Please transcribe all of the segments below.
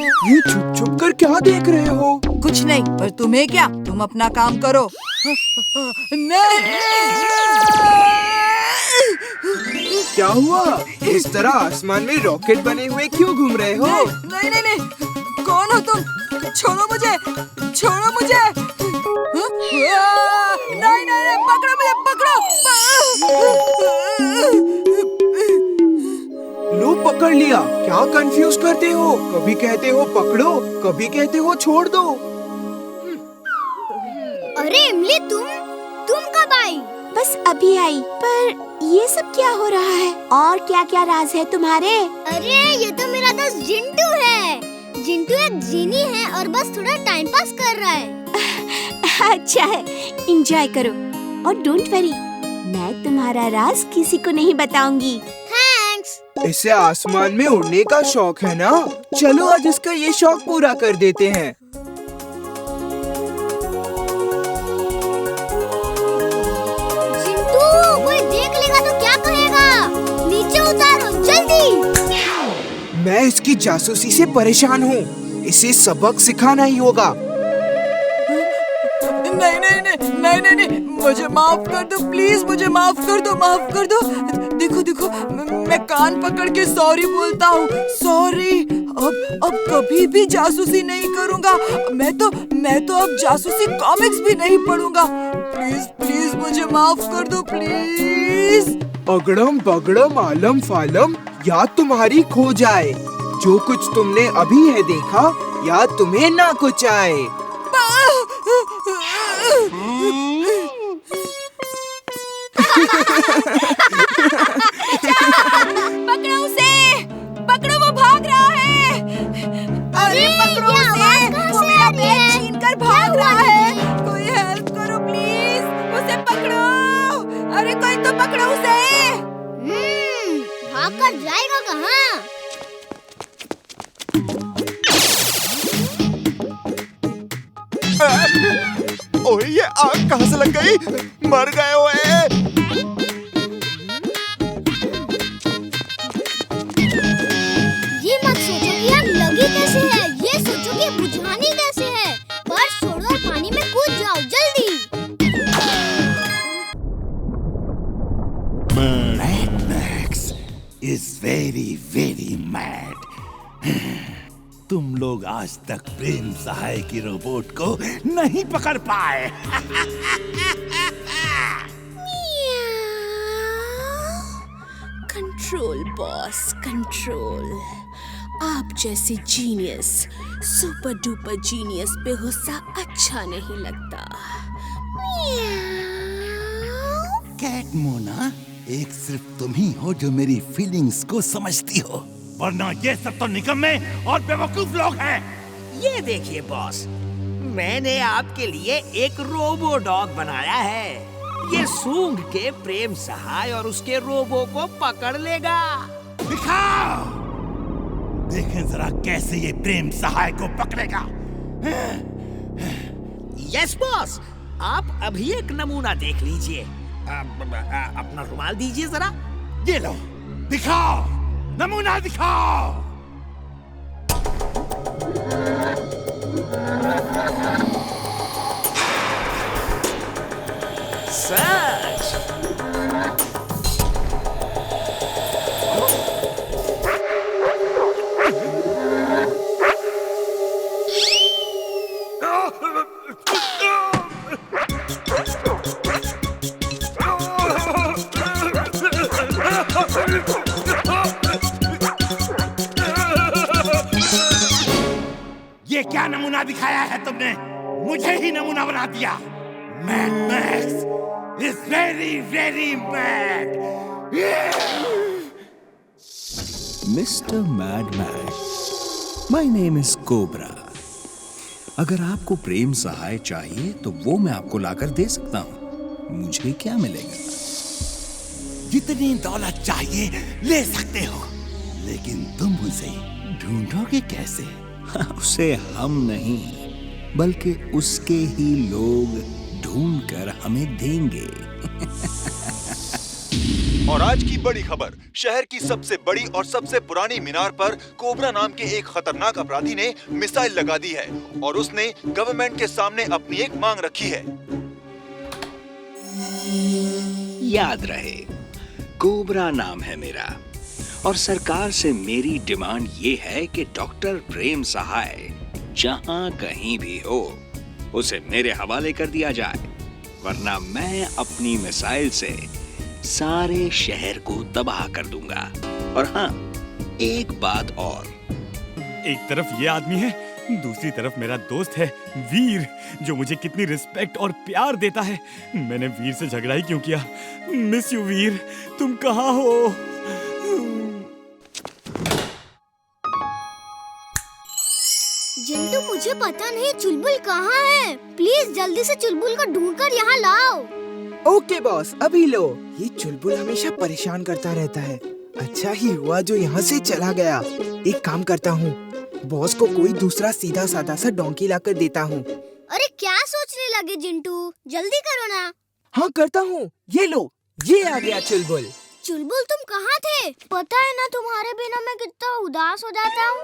ये छुप छुप कर क्या देख रहे हो? कुछ नहीं, पर तुम्हें क्या, तुम अपना काम करो। नहीं। क्या हुआ? इस तरह आसमान में रॉकेट बने हुए क्यों घूम रहे हो? नहीं नहीं नहीं, कौन हो तुम? छोड़ो मुझे, छोड़ो मुझे। नहीं नहीं, पकड़ो मुझे, पकड़ो। लो पकड़ लिया। क्या कंफ्यूज करते हो? कभी कहते हो पकड़ो, कभी कहते हो छोड़ दो। अरे इमली, तुम कब आई? बस अभी आई। पर ये सब क्या हो रहा है? और क्या क्या राज है तुम्हारे? अरे ये तो मेरा दोस्त जिंटू है। जिंटू एक जीनी है और बस थोड़ा टाइम पास कर रहा है। अच्छा है, एंजॉय करो और डोंट वरी, मैं तुम्हारा राज किसी को नहीं बताऊंगी। थैंक्स। इसे आसमान में उड़ने का शौक है ना? चलो आज इसका ये शौक पूरा कर देते हैं। जिंटू, कोई देख लेगा तो क्या कहेगा? नीचे उतारो जल्दी। मैं इसकी जासूसी से परेशान हूँ। इसे सबक सिखाना ही होगा। नहीं नहीं नहीं नहीं नहीं नहीं, मुझे माफ कर दो प्लीज, मुझे माफ कर दो, माफ कर दो। देखो देखो, मैं कान पकड़ के सॉरी बोलता हूँ, सॉरी। अब कभी भी जासूसी नहीं करूँगा। मैं तो अब जासूसी कॉमिक्स भी नहीं पढ़ूंगा। प्लीज प्लीज मुझे माफ कर दो प्लीज। अगड़म बगड़म आलम फालम, याद तुम्हारी खो जाए। जो कुछ तुमने अभी है देखा, याद तुम्हें ना कुछ आए। पकड़ो उसे, पकड़ो, वो भाग रहा है। अरे पकड़ो उसे, वो मेरा बैग छीन कर भाग रहा है। कोई हेल्प करो प्लीज, उसे पकड़ो। अरे कोई तो पकड़ो उसे। भाग कर जाएगा कहाँ? ओए, ये आग कहाँ से लग गई? मर गए ओए। ये मत सोचो कि आग लगी कैसे है, ये सोचो कि बुझानी कैसे है। बस छोड़ो और पानी में कूद जाओ जल्दी। Mad Max is very mad. तुम लोग आज तक प्रेम सहाय की रोबोट को नहीं पकड़ पाए। Control boss, control. आप जैसे जीनियस, सुपर डुपर जीनियस पे गुस्सा अच्छा नहीं लगता। कैट मोना, एक सिर्फ तुम ही हो जो मेरी फीलिंग्स को समझती हो, वरना ये सब तो निकम्मे और बेवकूफ लोग हैं। ये देखिए बॉस, मैंने आपके लिए एक रोबो डॉग बनाया है। ये सूंघ के प्रेम सहाय और उसके रोबो को पकड़ लेगा। दिखाओ, देखें जरा कैसे ये प्रेम सहाय को पकड़ेगा। यस बॉस, आप अभी एक नमूना देख लीजिए। अपना रुमाल दीजिए जरा। ये लो, दिखाओ, नमूना दिखाओ। सच। ये क्या नमूना दिखाया है तुमने? मुझे ही नमूना बना दिया। Mad max is very mad. Mister mad max, my name is cobra. अगर आपको प्रेम सहाय चाहिए तो वो मैं आपको लाकर दे सकता हूँ। मुझे क्या मिलेगा? जितनी दौलत चाहिए ले सकते हो, लेकिन तुम उसे ढूंढोगे कैसे? उसे हम नहीं, बल्कि उसके ही लोग ढूंढकर हमें देंगे। और आज की बड़ी खबर, शहर की सबसे बड़ी और सबसे पुरानी मीनार पर कोबरा नाम के एक खतरनाक अपराधी ने मिसाइल लगा दी है और उसने गवर्नमेंट के सामने अपनी एक मांग रखी है। याद रहे, कोबरा नाम है मेरा और सरकार से मेरी डिमांड ये है कि डॉक्टर प्रेम सहाय जहां कहीं भी हो उसे मेरे हवाले कर दिया जाए, वरना मैं अपनी मिसाइल से सारे शहर को तबाह कर दूंगा। और हाँ, एक बात और, एक तरफ ये आदमी है, दूसरी तरफ मेरा दोस्त है वीर, जो मुझे कितनी रिस्पेक्ट और प्यार देता है। मैंने वीर से झगड़ा ही क्यों किया? मिस यू वीर, तुम कहाँ हो? जिंटू, मुझे पता नहीं चुलबुल कहाँ है। प्लीज जल्दी से चुलबुल को ढूंढकर यहाँ लाओ। ओके बॉस, अभी लो। ये चुलबुल हमेशा परेशान करता रहता है। अच्छा ही हुआ जो यहाँ से चला गया। एक काम करता हूँ, बॉस को कोई दूसरा सीधा साधा सा डोंकी लाकर देता हूँ। अरे क्या सोचने लगे जिंटू, जल्दी करो ना। हाँ करता हूँ, ये लो, ये आ गया चुलबुल। चुलबुल, तुम कहाँ थे? पता है ना तुम्हारे बिना मैं कितना उदास हो जाता हूँ।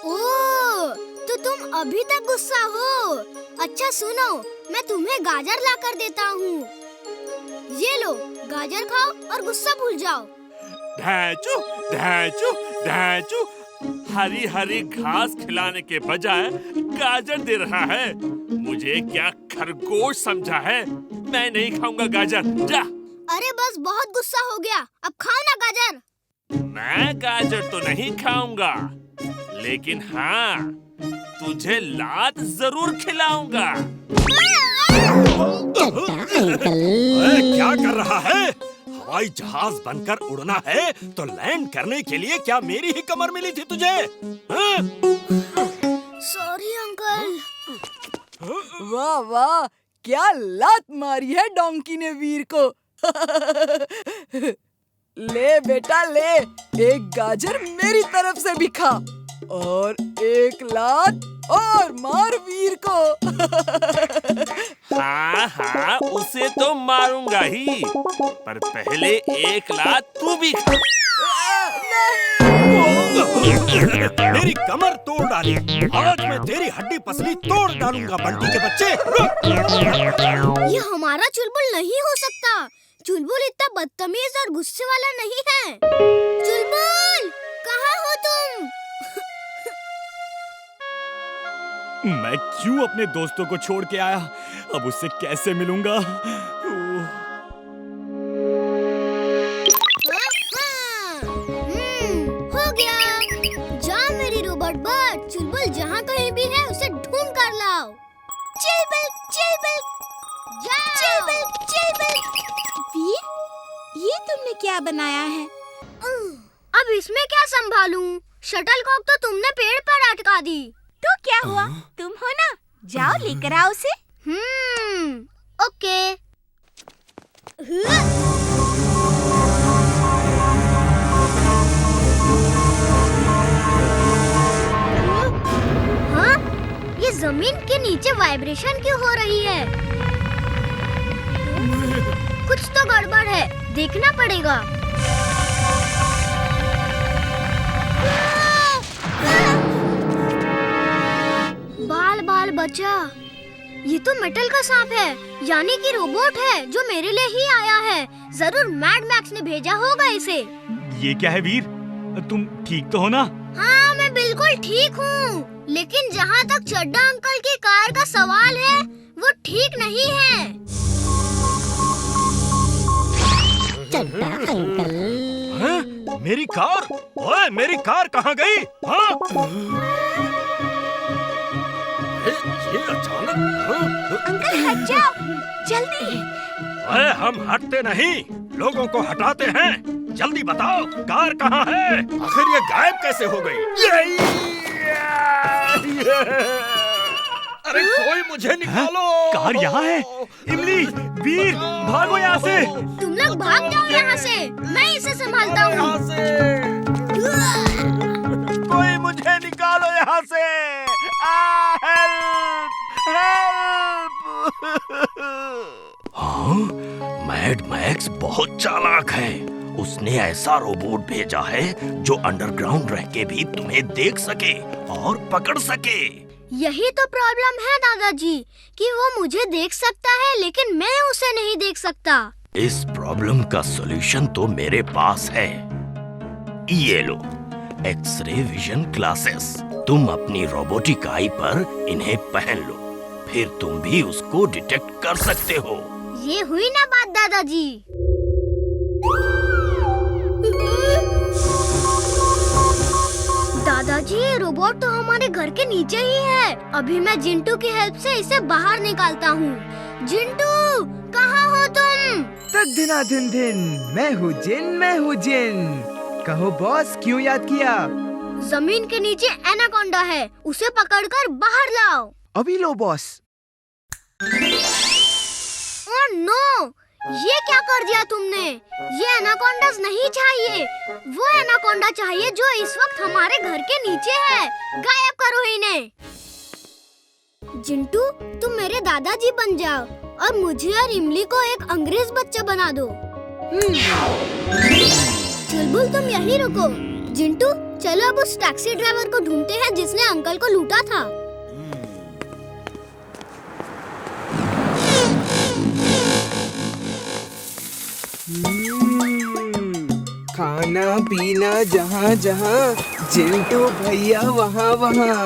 ओह, तो तुम अभी तक गुस्सा हो? अच्छा सुनो, मैं तुम्हें गाजर ला कर देता हूँ। ये लो, गाजर खाओ और गुस्सा भूल जाओ। ढैचू, ढैचू, ढैचू, हरी हरी घास खिलाने के बजाय गाजर दे रहा है। मुझे क्या खरगोश समझा है? मैं नहीं खाऊंगा गाजर, जा। अरे बस, बहुत गुस्सा हो गया, अब खाओ ना गाजर। मैं गाजर तो नहीं खाऊंगा, लेकिन हाँ, तुझे लात जरूर खिलाऊंगा। क्या कर रहा है? हवाई जहाज बनकर उड़ना है तो लैंड करने के लिए क्या मेरी ही कमर मिली थी तुझे? Sorry uncle. वाह वाह, क्या लात मारी है डोंकी ने वीर को। ले बेटा ले, एक गाजर मेरी तरफ से भी खा और एक लात और मार वीर को। हाँ हाँ, उसे तो मारूंगा ही, पर पहले एक लात तू भी खा। मेरी कमर तोड़ डाली, आज मैं तेरी हड्डी पसली तोड़ डालूंगा बंटी के बच्चे। ये हमारा चुलबुल नहीं हो सकता। चुलबुल इतना बदतमीज और गुस्से वाला नहीं है। चुलबुल, कहाँ हो तुम? मैं क्यों अपने दोस्तों को छोड़ के आया? अब उससे कैसे मिलूंगा? हो गया। जा मेरी रोबोट बर्ड, चुलबुल जहाँ कहीं भी है उसे ढूंढ कर लाओ। चिलबिल, चिलबिल, जाओ। चिलबिल, चिलबिल। वीर, ये तुमने क्या बनाया है? अब इसमें क्या संभालूं? शटलकॉक तो तुमने पेड़ पर अटका दी। तो क्या हुआ? तुम हो ना, जाओ लेकर आओ उसे। ओके। हाँ? ये जमीन के नीचे वाइब्रेशन क्यों हो रही है? कुछ तो गड़बड़ है, देखना पड़ेगा। बाल बाल बचा। ये तो मेटल का सांप है, यानी कि रोबोट है जो मेरे लिए ही आया है। जरूर मैड मैक्स ने भेजा होगा इसे। ये क्या है वीर? तुम ठीक तो हो ना? हाँ, मैं बिल्कुल ठीक हूँ, लेकिन जहाँ तक चड्डा अंकल की कार का सवाल है, वो ठीक नहीं है। चड्डा अंकल, मेरी कार? ओए, मेरी कार कहाँ गई? हाँ? ये अचानक। अंकल हट जाओ, जल्दी। अरे हम हटते नहीं, लोगों को हटाते हैं। जल्दी बताओ, कार कहाँ है? आखिर ये गायब कैसे हो गई? अरे कोई मुझे निकालो। कार यहाँ है। इमली, वीर, भागो यहाँ से। तुम लोग भाग जाओ यहाँ से, मैं इसे संभालता हूँ। कोई मुझे निकालो यहाँ से। हेल्प! हेल्प! हाँ, मैड मैक्स बहुत चालाक है। उसने ऐसा रोबोट भेजा है जो अंडरग्राउंड रह के भी तुम्हें देख सके और पकड़ सके। यही तो प्रॉब्लम है दादाजी कि वो मुझे देख सकता है लेकिन मैं उसे नहीं देख सकता। इस प्रॉब्लम का सॉल्यूशन तो मेरे पास है। ये लो, एक्सरे विजन ग्लासेस। तुम अपनी रोबोटिक आई पर इन्हें पहन लो, फिर तुम भी उसको डिटेक्ट कर सकते हो। ये हुई ना बात दादाजी। दादाजी, ये रोबोट तो हमारे घर के नीचे ही है। अभी मैं जिंटू की हेल्प से इसे बाहर निकालता हूँ। जिंटू, कहाँ हो तुम? तक दिना दिन दिन, मैं हूँ जिन। कहो बॉस, क्यों याद किया? जमीन के नीचे एनाकोंडा है, उसे पकड़कर बाहर लाओ। अभी लो बॉस। ओह नो, ये क्या कर दिया तुमने? ये एनाकोंडास नहीं चाहिए। वो एनाकोंडा चाहिए जो इस वक्त हमारे घर के नीचे है। गायब करो इन्हें। जिंटू, तुम मेरे दादाजी बन जाओ और मुझे और इमली को एक अंग्रेज बच्चा बना दो। चुलबुल, तुम यहीं रुको। जिंटू, चलो अब उस टैक्सी ड्राइवर को ढूंढते हैं जिसने अंकल को लूटा था। खाना पीना जहाँ जहाँ, जिंटू भैया वहाँ वहाँ।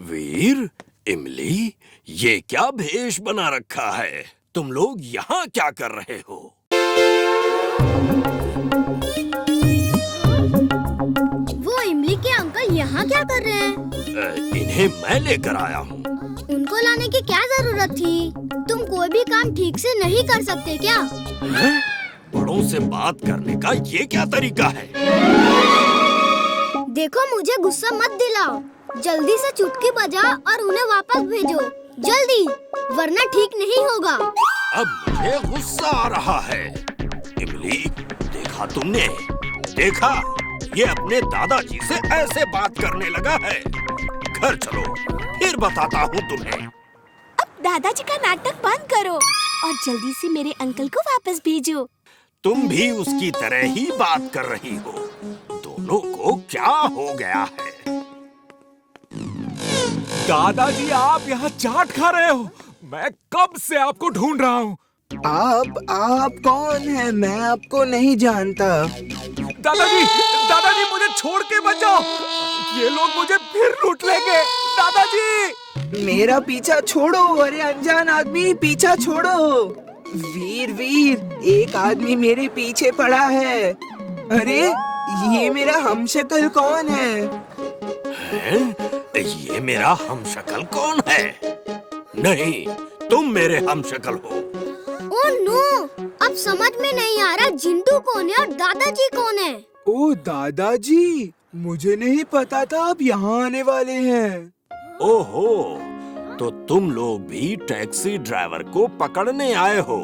वीर, इमली, ये क्या भेष बना रखा है? तुम लोग यहाँ क्या कर रहे हो? वो इमली के अंकल यहाँ क्या कर रहे हैं? इन्हें मैं लेकर आया हूँ। उनको लाने की क्या जरूरत थी? तुम कोई भी काम ठीक से नहीं कर सकते क्या? हैं? बड़ों से बात करने का ये क्या तरीका है? देखो, मुझे गुस्सा मत दिलाओ। जल्दी से चुटकी बजाओ और उन्हें वापस भेजो, जल्दी, वरना ठीक नहीं होगा। अब मुझे गुस्सा आ रहा है। इमली, देखा तुमने? देखा, ये अपने दादाजी से ऐसे बात करने लगा है। घर चलो, फिर बताता हूँ तुम्हें। अब दादाजी का नाटक बंद करो और जल्दी से मेरे अंकल को वापस भेजो। तुम भी उसकी तरह ही बात कर रही हो। दोनों को क्या हो गया है? दादाजी, आप यहाँ चाट खा रहे हो? मैं कब से आपको ढूंढ रहा हूँ। आप कौन है? मैं आपको नहीं जानता। दादाजी, मुझे छोड़ के बचाओ। ये लोग मुझे फिर लूट लेंगे। दादाजी, मेरा पीछा छोड़ो। अरे अनजान आदमी, पीछा छोड़ो। वीर, एक आदमी मेरे पीछे पड़ा है। अरे, ये मेरा हमशक्ल कौन है? ये मेरा हमशक्ल कौन है? नहीं, तुम मेरे हमशक्ल हो। ओह नो, अब समझ में नहीं आ रहा जिंटू कौन है और दादाजी कौन है। ओ दादाजी, मुझे नहीं पता था आप यहाँ आने वाले हैं। ओहो, तो तुम लोग भी टैक्सी ड्राइवर को पकड़ने आए हो?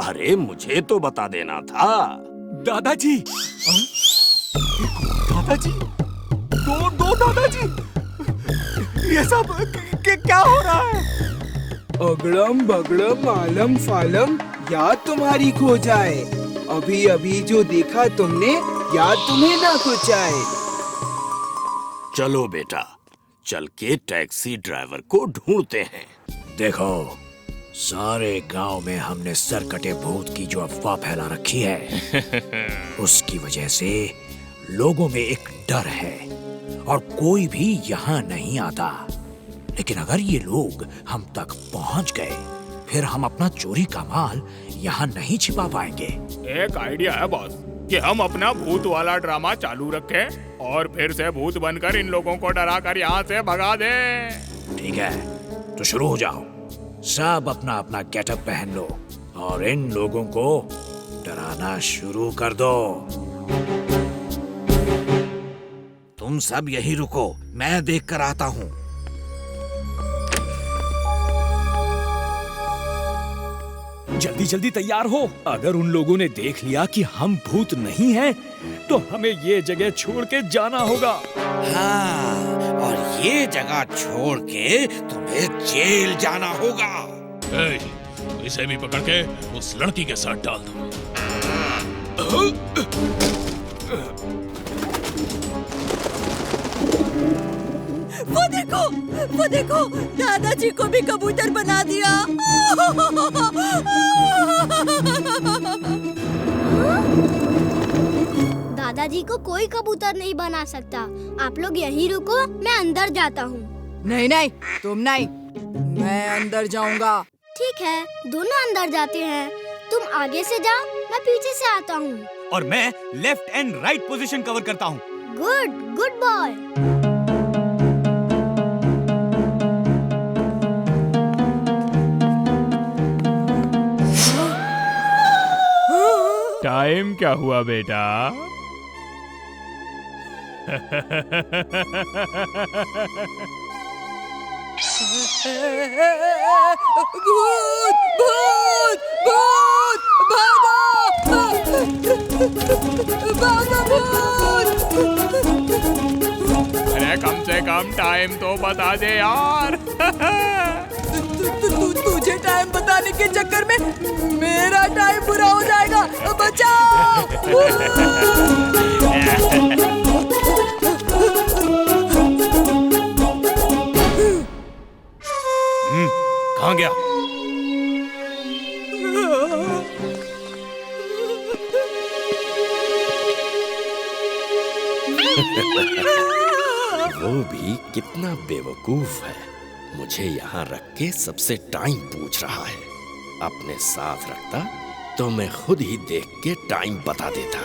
अरे, मुझे तो बता देना था। दादाजी, दो दादाजी, ये सब क्या हो रहा है? अगड़म बगड़म आलम फालम, याद तुम्हारी खो जाए। अभी अभी जो देखा तुमने, याद तुम्हें ना कुछ आए। चलो बेटा, चल के टैक्सी ड्राइवर को ढूंढते हैं। देखो, सारे गांव में हमने सरकटे भूत की जो अफवाह फैला रखी है उसकी वजह से लोगों में एक डर है और कोई भी यहाँ नहीं आता। लेकिन अगर ये लोग हम तक पहुँच गए, फिर हम अपना चोरी का माल यहाँ नहीं छिपा पाएंगे। एक आइडिया है बॉस, कि हम अपना भूत वाला ड्रामा चालू रखें और फिर से भूत बनकर इन लोगों को डरा कर यहाँ से भगा दें। ठीक है, तो शुरू हो जाओ। सब अपना अपना गेटअप पहन लो और इन लोगों को डराना शुरू कर दो। तुम सब यहीं रुको, मैं देख कर आता हूँ। जल्दी जल्दी तैयार हो। अगर उन लोगों ने देख लिया कि हम भूत नहीं हैं, तो हमें ये जगह छोड़ के जाना होगा। हाँ, और ये जगह छोड़ के तुम्हें जेल जाना होगा। ए, इसे भी पकड़ के उस लड़की के साथ डाल दो। वो देखो दादाजी को भी कबूतर बना दिया। दादाजी को कोई कबूतर नहीं बना सकता। आप लोग यहीं रुको, मैं अंदर जाता हूँ। नहीं नहीं, तुम नहीं, मैं अंदर जाऊंगा। ठीक है, दोनों अंदर जाते हैं। तुम आगे से जाओ, मैं पीछे से आता हूँ। और मैं left and right position cover करता हूँ। Good good boy. टाइम क्या हुआ बेटा? भूत भूत भूत, भागो भागो भूत। अरे कम से कम टाइम तो बता दे यार। तुझे टाइम बताने के चक्कर में मेरा टाइम पूरा हो जाएगा। बचाओ। कहाँ गया? वो भी कितना बेवकूफ है, मुझे यहाँ रख के सबसे टाइम पूछ रहा है। अपने साथ रखता तो मैं खुद ही देख के टाइम बता देता।